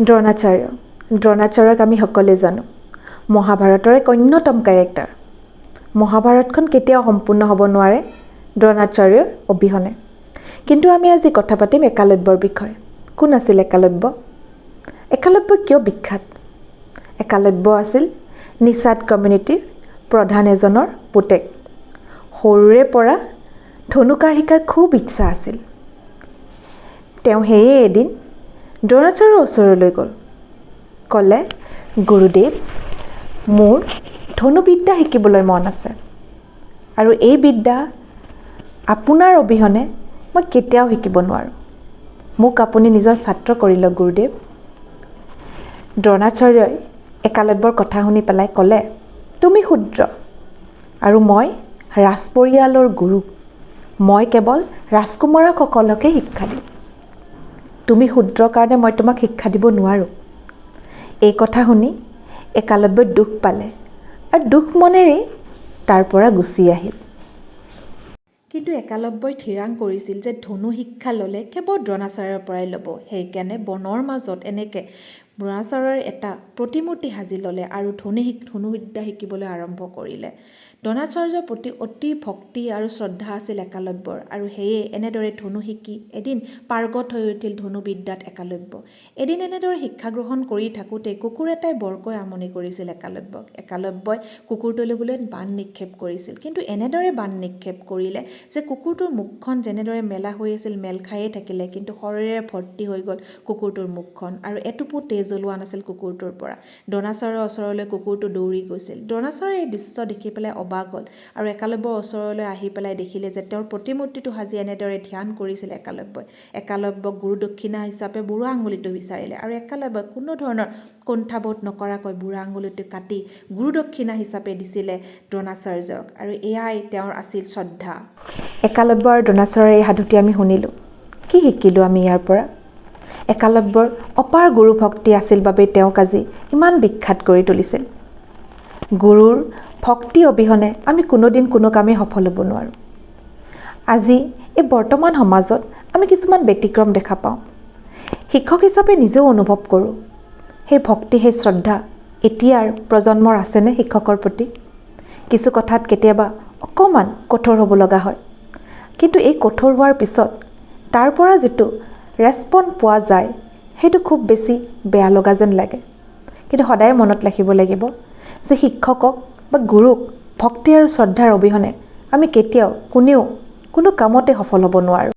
দ্ৰোণাচাৰ্যক আমি সকলোৱে জানো। মহাভাৰতৰ এক অন্যতম কেৰেক্টাৰ। মহাভাৰতখন কেতিয়াও সম্পূৰ্ণ হ'ব নোৱাৰে দ্ৰোণাচাৰ্যৰ অবিহনে। কিন্তু আমি আজি কথা পাতিম একলব্যৰ বিষয়ে। কোন আছিল একলব্য? একলব্য কিয় বিখ্যাত? একলব্য আছিল নিষাদ কমিউনিটিৰ প্ৰধান এজনৰ পুতেক। সৰুৰে পৰা ধনুকাঁড় শিকাৰ খুব ইচ্ছা আছিল। তেওঁ সেয়ে এদিন দ্ৰোণাচাৰ্যৰ ওচৰলৈ গ'ল। ক'লে, গুৰুদেৱ, মোৰ ধনুবিদ্যা শিকিবলৈ মন আছে আৰু এই বিদ্যা আপোনাৰ অবিহনে মই কেতিয়াও শিকিব নোৱাৰোঁ। মোক আপুনি নিজৰ ছাত্ৰ কৰি লওক গুৰুদেৱ। দ্ৰোণাচাৰ্যই একলব্যৰ কথা শুনি পেলাই ক'লে, তুমি শূদ্ৰ আৰু মই ৰাজ পৰিয়ালৰ গুৰু। মই কেৱল ৰাজকুমাৰকসকলকে শিক্ষা দিওঁ। তুমি শূদ্ৰ কাৰণে মই তোমাক শিক্ষা দিব নোৱাৰোঁ। এই কথা শুনি একলব্যই দুখ পালে আৰু দুখ মনেৰে তাৰ পৰা গুচি আহিল। কিন্তু একলব্যই থিৰাং কৰিছিল যে ধনু শিক্ষা ল'লে কেৱল দ্ৰোণাচাৰ্যৰ পৰাই ল'ব। সেইকাৰণে বনৰ মাজত এনেকৈ দ্ৰোণাচাৰ্যৰ এটা প্ৰতিমূৰ্তি সাজি ল'লে আৰু ধনুবিদ্যা শিকিবলৈ আৰম্ভ কৰিলে। দ্ৰোণাচাৰ্যৰ প্ৰতি অতি ভক্তি আৰু শ্ৰদ্ধা আছিল একলব্যৰ আৰু সেয়ে এনেদৰে ধনু শিকি এদিন পাৰ্গত হৈ উঠিল ধনুবিদ্যাত একলব্য। এদিন এনেদৰে শিক্ষা গ্ৰহণ কৰি থাকোঁতে কুকুৰ এটাই বৰকৈ আমনি কৰিছিল একলব্যক। একলব্যই কুকুৰটোলৈ বোলে বান নিক্ষেপ কৰিছিল। কিন্তু এনেদৰে বান নিক্ষেপ কৰিলে যে কুকুৰটোৰ মুখখন যেনেদৰে মেলা হৈ আছিল মেল খায়ে থাকিলে, কিন্তু শৰীৰে ভৰ্তি হৈ গ'ল কুকুৰটোৰ মুখখন আৰু এটোপো তেজ ওলোৱা নাছিল কুকুৰটোৰ পৰা। দ্ৰোণাচাৰ্যৰ ওচৰলৈ কুকুৰটো দৌৰি গৈছিল। দ্ৰোণাচাৰ্যই এই দৃশ্য দেখি পেলাই অবাক হ'ল আৰু একলব্যৰ ওচৰলৈ আহি পেলাই দেখিলে যে তেওঁৰ প্ৰতিমূৰ্তিটো সাজি এনেদৰে ধ্যান কৰিছিল একলব্যই। একলব্যক গুৰু দক্ষিণা হিচাপে বুঢ়া আঙুলিটো বিচাৰিলে আৰু একলব্যই কোনো ধৰণৰ কুণ্ঠাবোধ নকৰাকৈ বুঢ়া আঙুলিটো কাটি গুৰু দক্ষিণা হিচাপে দিছিলে দ্ৰোণাচাৰ্যক আৰু এয়াই তেওঁৰ আছিল শ্ৰদ্ধা। একলব্য আৰু দ্ৰোণাচাৰ্যৰ এই সাধুটি আমি শুনিলোঁ। কি শিকিলোঁ আমি ইয়াৰ পৰা? একলব্যৰ অপাৰ গুৰু ভক্তি আছিল বাবে তেওঁক আজি ইমান বিখ্যাত কৰি তুলিছিল। গুৰুৰ ভক্তি অবিহনে আমি কোনোদিন কোনো কামেই সফল হ'ব নোৱাৰোঁ। আজি এই বৰ্তমান সমাজত আমি কিছুমান ব্যতিক্ৰম দেখা পাওঁ। শিক্ষক হিচাপে নিজেও অনুভৱ কৰোঁ। সেই ভক্তি, সেই শ্ৰদ্ধা এতিয়াৰ প্ৰজন্মৰ আছেনে শিক্ষকৰ প্ৰতি? কিছু কথাত কেতিয়াবা অকণমান কঠোৰ হ'ব লগা হয়। কিন্তু এই কঠোৰ হোৱাৰ পিছত তাৰ পৰা যিটো ৰেছপন্স পোৱা যায় সেইটো খুব বেছি বেয়া লগা যেন লাগে। কিন্তু সদায় মনত ৰাখিব লাগিব যে শিক্ষকক বা গুৰুক ভক্তি আৰু শ্ৰদ্ধাৰ অবিহনে আমি কেতিয়াও কোনেও কোনো কামতে সফল হ'ব নোৱাৰোঁ।